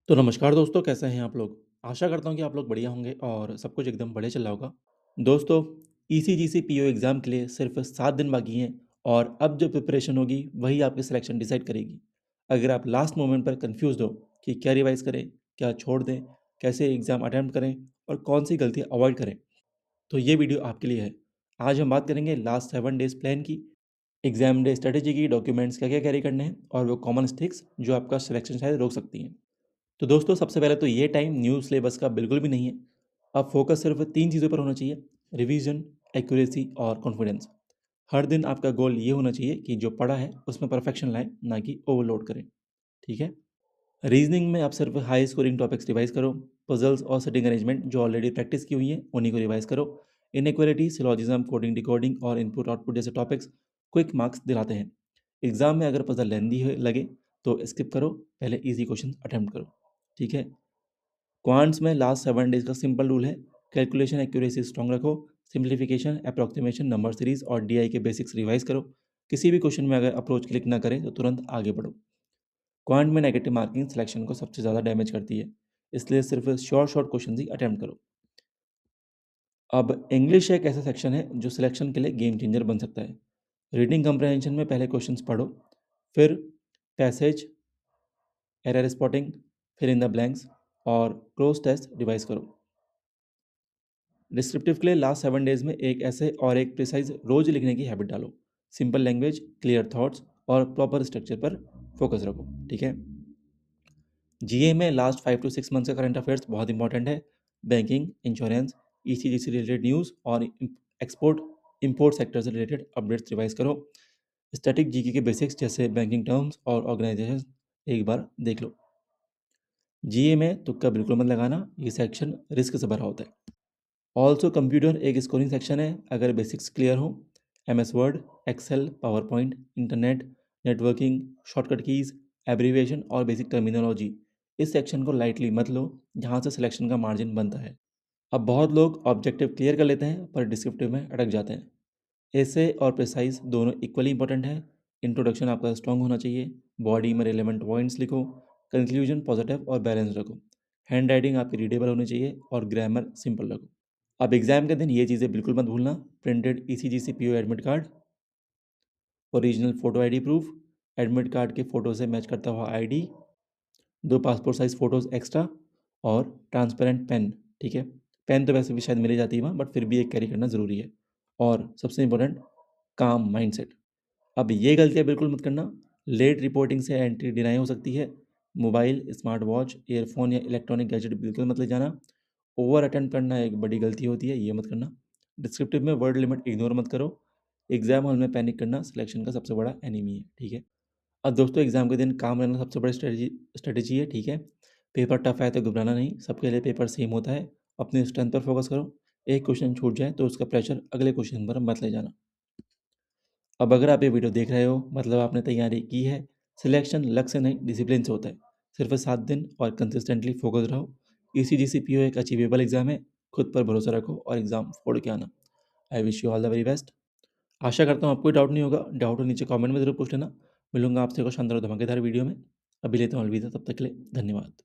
तो नमस्कार दोस्तों, कैसे हैं आप लोग? आशा करता हूँ कि आप लोग बढ़िया होंगे और सब कुछ एकदम बढ़िया चल रहा होगा। दोस्तों, ईसीजीसी पीओ एग्ज़ाम के लिए सिर्फ़ 7 दिन बाकी हैं और अब जो प्रिपरेशन होगी, वही आपकी सिलेक्शन डिसाइड करेगी। अगर आप लास्ट मोमेंट पर कन्फ्यूज़्ड हो कि क्या रिवाइज़ करें, क्या छोड़ दें, कैसे एग्ज़ाम अटेम्प्ट करें और कौन-सी गलतियाँ अवॉइड करें, तो ये वीडियो आपके लिए है। आज हम बात करेंगे लास्ट 7 डेज़ प्लान की, एग्ज़ाम डे स्ट्रैटेजी की, डॉक्यूमेंट्स क्या-क्या कैरी करने हैं और वो कॉमन मिस्टेक्स जो आपका सिलेक्शन शायद रोक सकती हैं। तो दोस्तों, सबसे पहले तो ये टाइम न्यू सिलेबस का बिल्कुल भी नहीं है। अब फोकस सिर्फ 3 चीज़ों पर होना चाहिए, रिवीजन, एक्यूरेसी और कॉन्फिडेंस। हर दिन आपका गोल ये होना चाहिए कि जो पढ़ा है उसमें परफेक्शन लाएँ, ना कि ओवरलोड करें। ठीक है? रीजनिंग में आप सिर्फ हाई स्कोरिंग टॉपिक्स रिवाइज़ करो, पज़ल्स और सिटिंग अरेंजमेंट जो ऑलरेडी प्रैक्टिस की हुई है, उन्हीं को रिवाइज़ करो। इनइक्वालिटी, सिलॉजिज़्म, कोडिंग, डिकोडिंग और इनपुट-आउटपुट जैसे टॉपिक्स क्विक मार्क्स दिलाते हैं। एग्ज़ाम में अगर पज़ल लेंदी है लगे, तो स्किप करो, पहले ईज़ी क्वेश्चन अटेम्प्ट करो। ठीक है? क्वांट्स में लास्ट 7 डेज़ का सिंपल रूल है, कैलकुलेशन एक्यूरेसी स्ट्रॉन्ग रखो, सिम्प्लीफिकेशन, अप्रॉक्सिमेशन, नंबर सीरीज़ और डीआई के बेसिक्स रिवाइज़ करो। किसी भी क्वेश्चन में अगर अप्रोच क्लिक ना करे, तो तुरंत आगे बढ़ो। क्वांट में नेगेटिव मार्किंग सिलेक्शन को सबसे ज़्यादा डैमेज करती है, इसलिए सिर्फ शॉर्ट क्वेश्चन ही अटेम्प्ट करो। अब इंग्लिश एक ऐसा सेक्शन है जो सिलेक्शन के लिए गेम चेंजर बन सकता है। रीडिंग कंप्रहेंशन में पहले क्वेश्चंस पढ़ो, फिर पैसेज, एरर स्पॉटिंग, फिर इन द ब्लैंक्स और क्लोज टेस्ट रिवाइज करो। डिस्क्रिप्टिव के लिए लास्ट 7 डेज़ में एक ऐसे और एक प्रिसाइज रोज लिखने की हैबिट डालो। सिंपल लैंग्वेज, क्लियर थॉट्स और प्रॉपर स्ट्रक्चर पर फोकस रखो। ठीक है? जीए में लास्ट 5 to 6 मंथ्स का करंट अफेयर्स बहुत इंपॉर्टेंट है। बैंकिंग, इंश्योरेंस, ईसीजी से रिलेटेड न्यूज़ और एक्सपोर्ट इंपोर्ट सेक्टर से रिलेटेड अपडेट्स रिवाइज करो। स्टैटिक जीके के बेसिक्स जैसे बैंकिंग टर्म्स और ऑर्गेनाइजेशन एक बार देख लो। जीए में तुक्का बिल्कुल मत लगाना, ये सेक्शन रिस्क से भरा होता है। ऑल्सो कंप्यूटर एक स्कोरिंग सेक्शन है, अगर बेसिक्स क्लियर हो। MS word, excel, power point, internet, networking, shortcut keys, abbreviation और बेसिक टर्मिनोलॉजी, इस सेक्शन को लाइटली मत लो, यहाँ से सिलेक्शन का मार्जिन बनता है। अब बहुत लोग ऑब्जेक्टिव क्लियर कर लेते हैं पर डिस्क्रिप्टिव में अटक जाते हैं। एसे और प्रिसाइज दोनों इक्वली इंपॉर्टेंट है। इंट्रोडक्शन आपका स्ट्रॉन्ग होना चाहिए, बॉडी में रिलेवेंट पॉइंट्स लिखो, कंक्लूजन पॉजिटिव और बैलेंस रखो, हैंड राइटिंग आपकी रीडेबल होनी चाहिए और ग्रामर सिंपल रखो। अब एग्ज़ाम के दिन ये चीज़ें बिल्कुल मत भूलना, printed ECGC PO admit card, original photo ID proof, admit card के फ़ोटो से मैच करता हुआ ID, 2 passport size photos extra और ट्रांसपेरेंट पेन। ठीक है? पेन तो वैसे भी शायद मिल ही जाती है वहाँ, बट फिर भी एक कैरी करना ज़रूरी है। और सबसे इम्पोर्टेंट, काम माइंडसेट। अब ये गलतियाँ बिल्कुल मत करना, लेट रिपोर्टिंग से एंट्री डिनाई हो सकती है। मोबाइल, स्मार्ट वॉच, ईयरफ़ोन या इलेक्ट्रॉनिक गैजेट बिल्कुल मत ले जाना। ओवर अटेम्प्ट करना एक बड़ी गलती होती है, ये मत करना। डिस्क्रिप्टिव में वर्ड लिमिट इग्नोर मत करो। एग्ज़ाम हॉल में पैनिक करना सिलेक्शन का सबसे बड़ा एनिमी है। ठीक है? अब दोस्तों, एग्ज़ाम के दिन काम रहना सबसे बड़ी स्ट्रेटजी है। ठीक है? पेपर टफ है तो घबराना नहीं, सबके लिए पेपर सेम होता है। अपनी स्ट्रेंथ पर फोकस करो। एक क्वेश्चन छूट जाए तो उसका प्रेशर अगले क्वेश्चन पर मत ले जाना। अब अगर आप ये वीडियो देख रहे हो, मतलब आपने तैयारी की है। सिलेक्शन लक से नहीं, डिसिप्लिन से होता है। सिर्फ 7 दिन और कंसिस्टेंटली फोकस रहो। ईसीजीसी पीओ एक अचीवेबल एग्जाम है। खुद पर भरोसा रखो और एग्ज़ाम फोड़ के आना। I wish you all the very best. आशा करता हूँ आपको कोई डाउट नहीं होगा। डाउट हो नीचे कमेंट में ज़रूर पूछ लेना। मिलूंगा आपसे को शानदार और धमाकेदार वीडियो में। अभी लेता हूँ अलविदा, तब तक के लिए धन्यवाद।